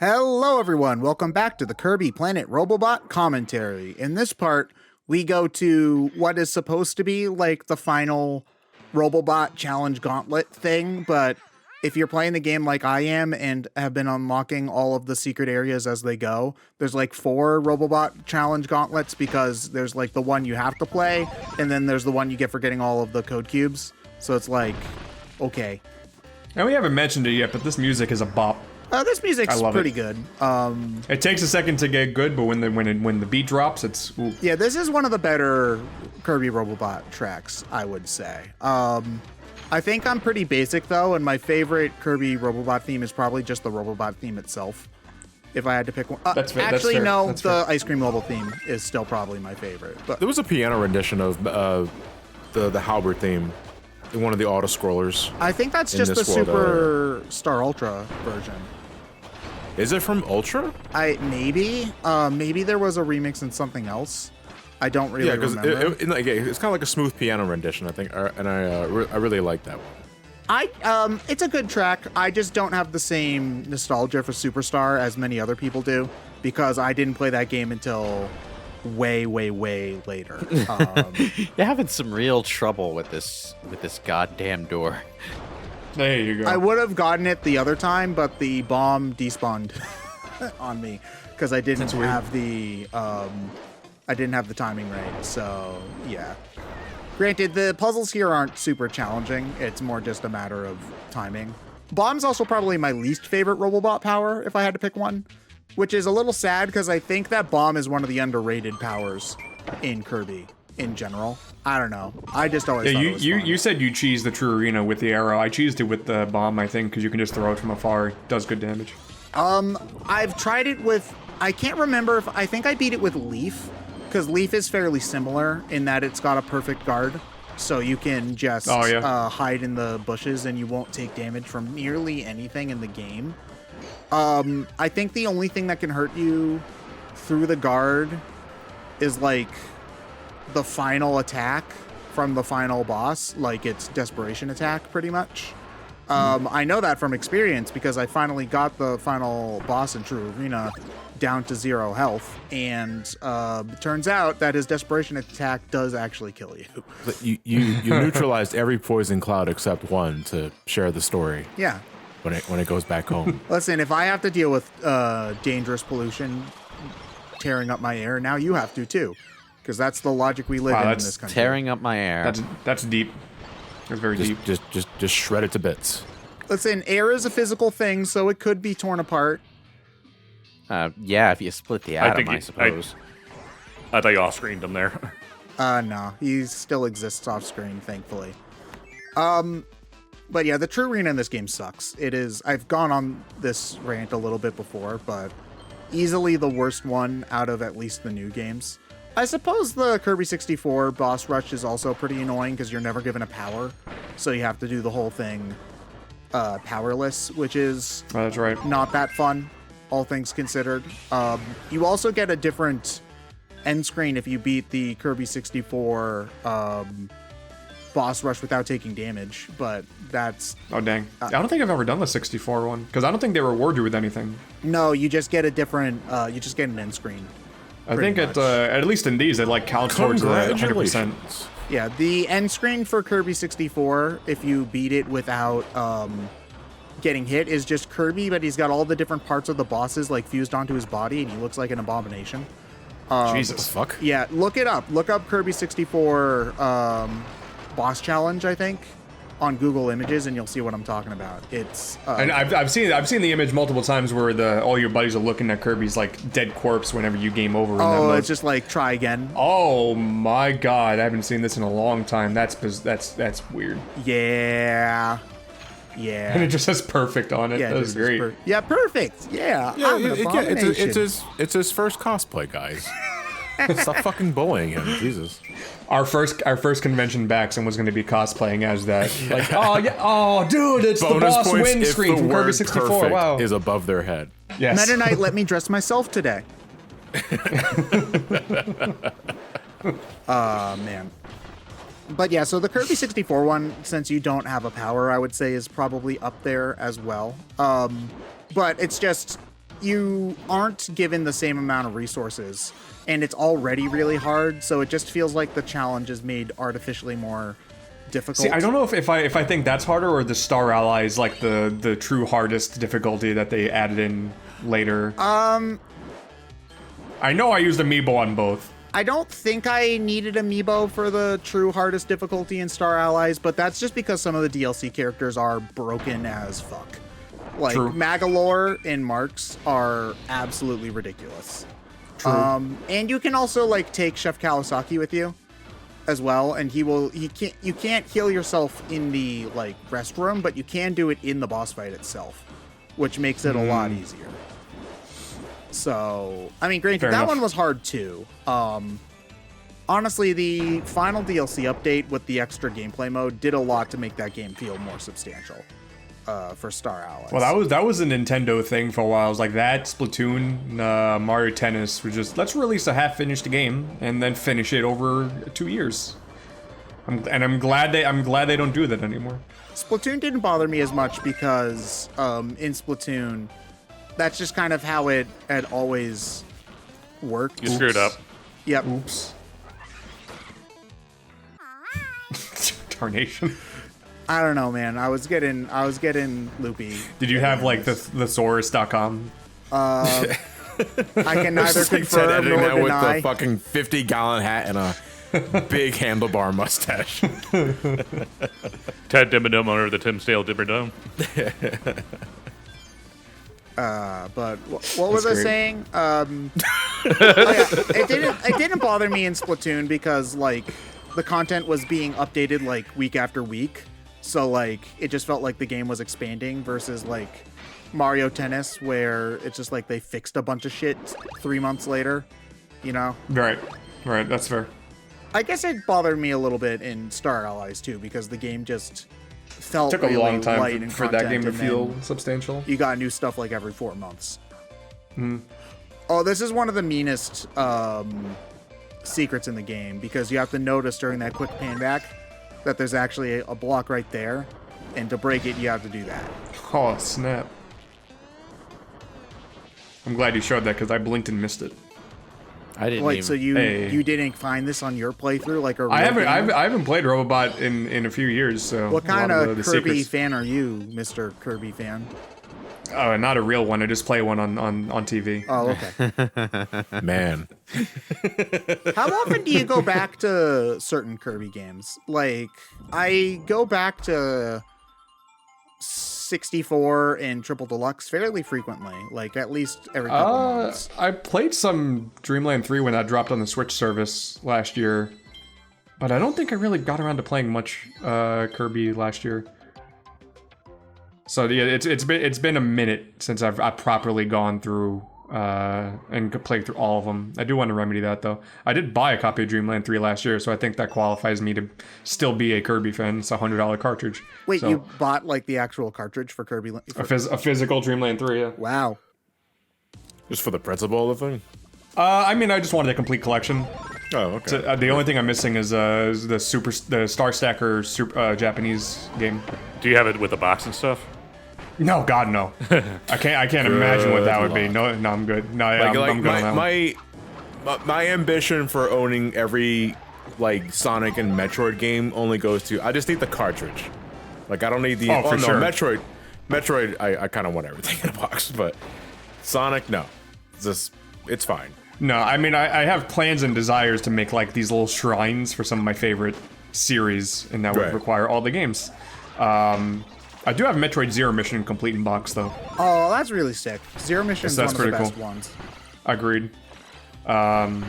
Hello everyone, welcome back to the Kirby Planet Robobot Commentary. In this part, we go to what is supposed to be like the final Robobot Challenge Gauntlet thing, but if you're playing the game like I am and have been unlocking all of the secret areas as they go, there's like 4 Robobot Challenge Gauntlets because there's like the one you have to play, and then there's the one you get for getting all of the code cubes. So it's like, okay. And we haven't mentioned it yet, but this music is a bop. This music's pretty good. It takes a second to get good, but when the beat drops, it's ooh. Yeah. This is one of the better Kirby Robobot tracks, I would say. I think I'm pretty basic though, and my favorite Kirby Robobot theme is probably just the Robobot theme itself. If I had to pick one, that's fair. Actually, that's no, that's the fair. Ice Cream Level theme is still probably my favorite. But there was a piano rendition of the Halberd theme. One of the auto scrollers. I think that's just the Super Star Ultra version. Is it from Ultra? Maybe there was a remix in something else. I don't really remember. It's kind of like a smooth piano rendition, I think, and I really like that one. It's a good track. I just don't have the same nostalgia for Superstar as many other people do because I didn't play that game until way later. You're having some real trouble with this goddamn door. There you go. I would have gotten it the other time, but the bomb despawned on me because I didn't have the timing right. So yeah. Granted, the puzzles here aren't super challenging. It's more just a matter of timing. Bomb's also probably my least favorite Robobot power if I had to pick one, which is a little sad because I think that bomb is one of the underrated powers in Kirby in general. I don't know. I just always thought it was fun. You said you cheesed the True Arena with the arrow. I cheesed it with the bomb, I think, because you can just throw it from afar. It does good damage. I've tried it with, I can't remember if, I think I beat it with Leaf, because Leaf is fairly similar in that it's got a perfect guard. So you can just hide in the bushes and you won't take damage from nearly anything in the game. I think the only thing that can hurt you through the guard is like the final attack from the final boss, like its desperation attack pretty much. I know that from experience because I finally got the final boss in True Arena down to 0 health, and turns out that his desperation attack does actually kill you. But you neutralized every poison cloud except one to share the story. Yeah. When it goes back home. Listen, if I have to deal with dangerous pollution tearing up my air, now you have to too. Because that's the logic we live in this country. Tearing up my air. That's deep. That's very deep. Just shred it to bits. Listen, air is a physical thing, so it could be torn apart. Yeah, if you split the atom, I suppose. I thought you off-screened him there. No, he still exists off screen, thankfully. But yeah, the True Arena in this game sucks. It is, I've gone on this rant a little bit before, but easily the worst one out of at least the new games. I suppose the Kirby 64 boss rush is also pretty annoying because you're never given a power, so you have to do the whole thing powerless, which is that's right. Not that fun, all things considered. You also get a different end screen if you beat the Kirby 64 boss rush without taking damage, but that's... Oh, dang. I don't think I've ever done the 64 one, because I don't think they reward you with anything. No, you just get a different... you just get an end screen. I think at least in these, it like counts towards the 100%. Yeah, the end screen for Kirby 64, if you beat it without getting hit, is just Kirby, but he's got all the different parts of the bosses like fused onto his body, and he looks like an abomination. Jesus. Fuck. Yeah, look it up. Look up Kirby 64 boss challenge, I think, on Google Images, and you'll see what I'm talking about. It's and I've seen the image multiple times where all your buddies are looking at Kirby's like dead corpse whenever you game over. Oh, it's just like try again. Oh my god, I haven't seen this in a long time. That's weird. Yeah. And it just says perfect on it. Yeah, That's great. Yeah, perfect. Yeah. It's his first cosplay, guys. Stop fucking bullying him, Jesus. Our first convention back, someone's going to be cosplaying as that. Like, oh yeah, oh dude, it's Bonus the boss points win if screen the from word Kirby 64. perfect Wow. is above their head. Yes. Meta Knight let me dress myself today. Man. But yeah, so the Kirby 64 one, since you don't have a power, I would say is probably up there as well. But it's just, you aren't given the same amount of resources, and it's already really hard, so it just feels like the challenge is made artificially more difficult. See, I don't know if I think that's harder or the Star Allies, like the true hardest difficulty that they added in later. I know I used Amiibo on both. I don't think I needed Amiibo for the true hardest difficulty in Star Allies, but that's just because some of the DLC characters are broken as fuck. Like, True. Magalore and Marks are absolutely ridiculous. True. And you can also, like, take Chef Kawasaki with you as well, and you can't heal yourself in the, like, restroom, but you can do it in the boss fight itself, which makes it a lot easier. So, I mean, granted, that one was hard too. Honestly, the final DLC update with the extra gameplay mode did a lot to make that game feel more substantial for Star Allies. Well, that was a Nintendo thing for a while. It was like that, Splatoon, Mario Tennis were just, let's release a half-finished game and then finish it over 2 years. I'm glad they don't do that anymore. Splatoon didn't bother me as much because in Splatoon, that's just kind of how it had always worked. You screwed up. Yep. Oops. Tarnation. I don't know, man. I was getting loopy. Did you have like the thesaurus.com? I can neither Just like Ted confirm editing nor that with deny. the fucking 50-gallon hat and a big handlebar mustache. Ted Dimmadome under the Tim Stale Dimmadome. But what was I great. saying? It didn't bother me in Splatoon because like the content was being updated like week after week, so like it just felt like the game was expanding versus like Mario Tennis where it's just like they fixed a bunch of shit 3 months later, you know? Right, that's fair. I guess it bothered me a little bit in Star Allies too because the game just felt Took a really long light time in for that game to content, and feel then substantial. you got new stuff like every 4 months. Oh, this is one of the meanest secrets in the game because you have to notice during that quick pan back that there's actually a block right there, and to break it, you have to do that. Oh, snap. I'm glad you showed that because I blinked and missed it. I didn't Wait, even... so you Hey. didn't find this on your playthrough like a real I game? haven't played Robobot in a few years, so What a kind lot of the Kirby secrets- fan are you, Mr. Kirby fan? Not a real one. I just play one on TV. Oh, okay. Man. How often do you go back to certain Kirby games? Like, I go back to 64 and Triple Deluxe fairly frequently, like at least every couple months. I played some Dreamland 3 when that dropped on the Switch service last year, but I don't think I really got around to playing much Kirby last year. So yeah, it's been a minute since I've properly gone through and played through all of them. I do want to remedy that though. I did buy a copy of Dreamland 3 last year, so I think that qualifies me to still be a Kirby fan. It's a $100 cartridge. Wait, so, you bought like the actual cartridge for Kirby? a physical Dreamland 3? Yeah. Wow. Just for the principle of the thing? I mean, I just wanted a complete collection. Oh, okay. So, the only thing I'm missing is the Star Stacker Japanese game. Do you have it with the box and stuff? No, God, no. I can't imagine what that would be. No, I'm good. No, I'm good on that one. my ambition for owning every like Sonic and Metroid game only goes to I just need the cartridge. Like I don't need the for sure. Metroid I kind of want everything in a box, but Sonic no. It's fine. No, I mean, I have plans and desires to make like these little shrines for some of my favorite series, and that would Right. require all the games. I do have Metroid Zero Mission complete in box though. Oh, that's really sick. Zero Mission is one That's of the pretty best cool. ones. Agreed. I'm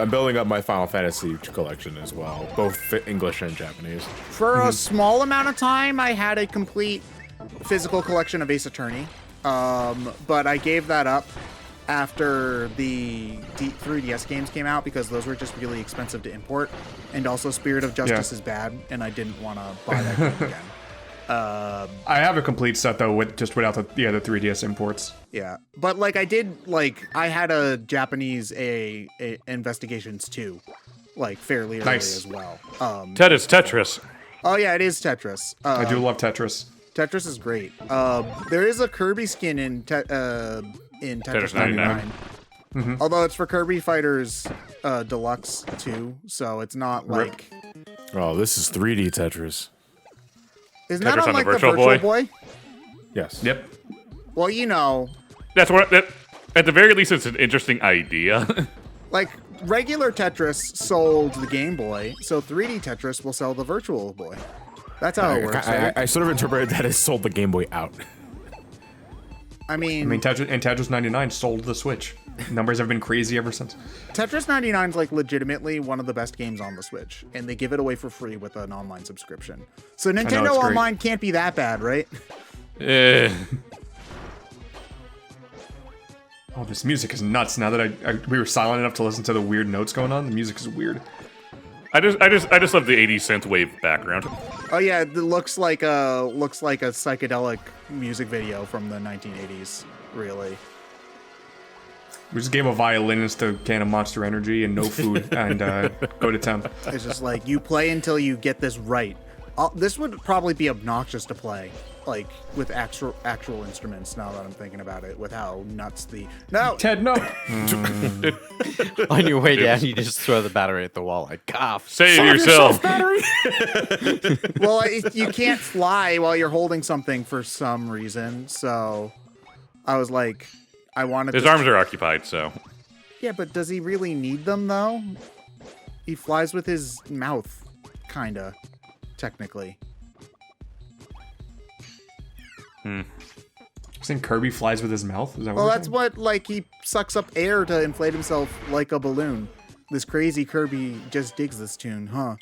building up my Final Fantasy collection as well, both English and Japanese. For a small amount of time, I had a complete physical collection of Ace Attorney, but I gave that up after the 3DS games came out because those were just really expensive to import, and also Spirit of Justice is bad, and I didn't want to buy that game again. I have a complete set though, without the 3DS imports. Yeah, but like I had a Japanese a Investigations 2, like fairly early Nice. as well. Ted is Tetris. Oh yeah, it is Tetris. I do love Tetris. Tetris is great. There is a Kirby skin in in Tetris Tetris 99. 99. Although it's for Kirby Fighters Deluxe 2, so it's not like... Oh, this is 3D Tetris. Isn't that Tetris on on the like the Virtual Virtual Boy? Boy? Yes. Yep. Well, you know, That's what. At the very least, it's an interesting idea. like regular Tetris sold the Game Boy, so 3D Tetris will sell the Virtual Boy. That's how it works, right? I sort of interpreted that as sold the Game Boy out. I mean, Tetris 99 sold the Switch. Numbers have been crazy ever since. Tetris 99 is like legitimately one of the best games on the Switch, and they give it away for free with an online subscription. So Nintendo it's great. Online can't be that bad, right? Eh. Oh, this music is nuts. Now that we were silent enough to listen to the weird notes going on, the music is weird. I just love the 80s synthwave background. Oh yeah, it looks like a psychedelic music video from the 1980s. Really. We just gave a violinist a can of Monster Energy and no food and go to town. It's just like, you play until you get this right. This would probably be obnoxious to play, like with actual instruments. Now that I'm thinking about it, with how nuts the Ted, no. On your way down, you just throw the battery at the wall like, cough. Save yourself. Well, you can't fly while you're holding something for some reason. So I was like, I wanted. His arms are occupied, so. Yeah, but does he really need them though? He flies with his mouth, kinda, technically. Saying Kirby flies with his mouth? Is that Well, what that's what, like, he sucks up air to inflate himself like a balloon. This crazy Kirby just digs this tune, huh?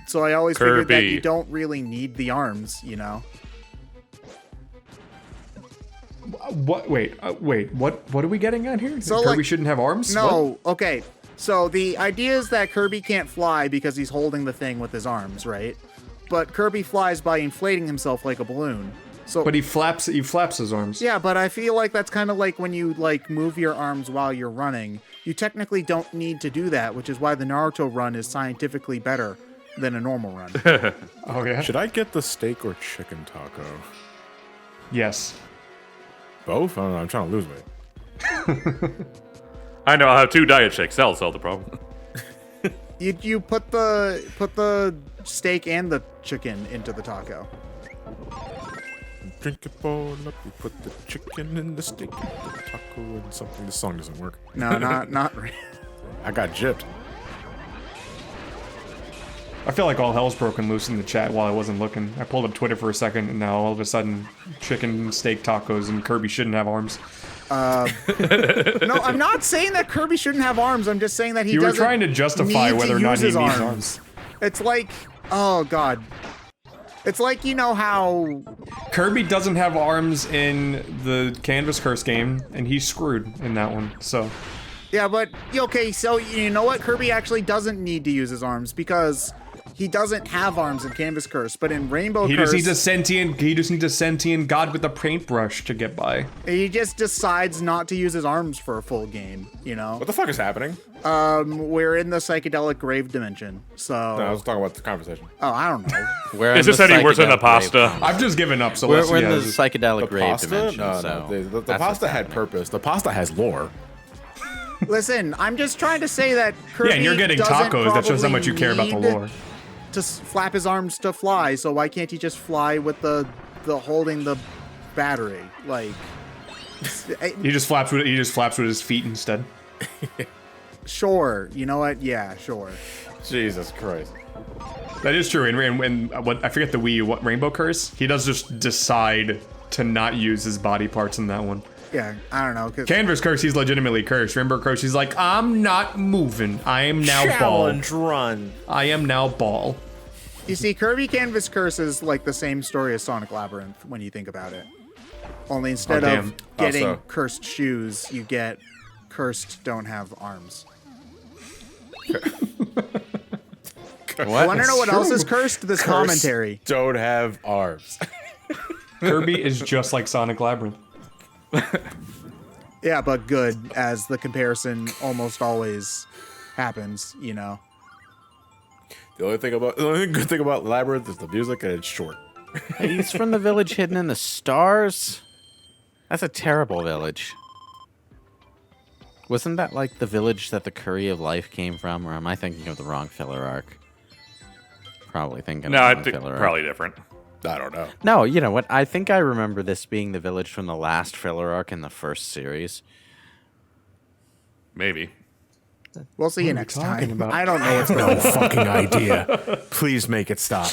So I always figured that Kirby. you don't really need the arms, you know? What? Wait. What are we getting at here? So, Kirby like, shouldn't have arms? No, okay. So the idea is that Kirby can't fly because he's holding the thing with his arms, right? But Kirby flies by inflating himself like a balloon. So, But he flaps his arms. yeah, but I feel like that's kind of like when you like move your arms while you're running. You technically don't need to do that, which is why the Naruto run is scientifically better than a normal run. Oh yeah. Should I get the steak or chicken taco? Yes. Both? I don't know. I'm trying to lose weight. I know, I'll have 2 diet shakes. That'll solve the problem. You put the steak and the chicken into the taco. Drink it bowl up, you put the chicken in the steak, and the taco and something. This song doesn't work. No, not really. I got gypped. I feel like all hell's broken loose in the chat while I wasn't looking. I pulled up Twitter for a second, and now all of a sudden, chicken, steak, tacos, and Kirby shouldn't have arms. No, I'm not saying that Kirby shouldn't have arms. I'm just saying that he You were doesn't trying to justify need whether to or not use he his needs arms. It's like, oh god. It's like, you know how... Kirby doesn't have arms in the Canvas Curse game, and he's screwed in that one, so... Yeah, but, okay, so you know what? Kirby actually doesn't need to use his arms, because he doesn't have arms in Canvas Curse, but in Rainbow He Curse... just needs a sentient god with a paintbrush to get by. He just decides not to use his arms for a full game, you know? What the fuck is happening? We're in the psychedelic grave dimension, so... No, I was talking about the conversation. Oh, I don't know. We're Is in this the any worse than the psychedelic pasta? grave. I've just given up, so We're let's... in yeah, the just- psychedelic The grave pasta? dimension, No, so no. The that's pasta what's had happening. purpose. The pasta has lore. Listen, I'm just trying to say that Kirby Yeah, and you're getting doesn't tacos. That shows how much you care about the need lore. to flap his arms to fly, so why can't he just fly with the holding the battery? Like, He just flaps with his feet instead. sure, you know what? Yeah, sure. Jesus Christ. That is true. And what I forget the Wii U, what Rainbow Curse? He does just decide to not use his body parts in that one. Yeah, I don't know. 'Cause Canvas Curse, he's legitimately cursed. Rainbow Curse, he's like, I'm not moving. I am now Challenge ball. run. I am now ball. you see, Kirby Canvas Curse is like the same story as Sonic Labyrinth when you think about it. Only instead Oh, of damn. getting Also- cursed shoes, you get cursed don't have arms. What? Want to know what else true. is cursed? This Cursed commentary. Don't have arms. Kirby is just like Sonic Labyrinth. Yeah, but good, as the comparison almost always happens, you know. The only good thing about Labyrinth is the music and it's short. Hey, he's from the village hidden in the stars. That's a terrible village. Wasn't that like the village that the Curry of Life came from, or am I thinking of the wrong filler arc? Probably thinking No, of I the wrong think filler arc. probably different. I don't know. No, you know what? I think I remember this being the village from the last filler arc in the first series. Maybe. We'll see you What are we next talking time. about? I don't know what's going No on. fucking idea. Please make it stop.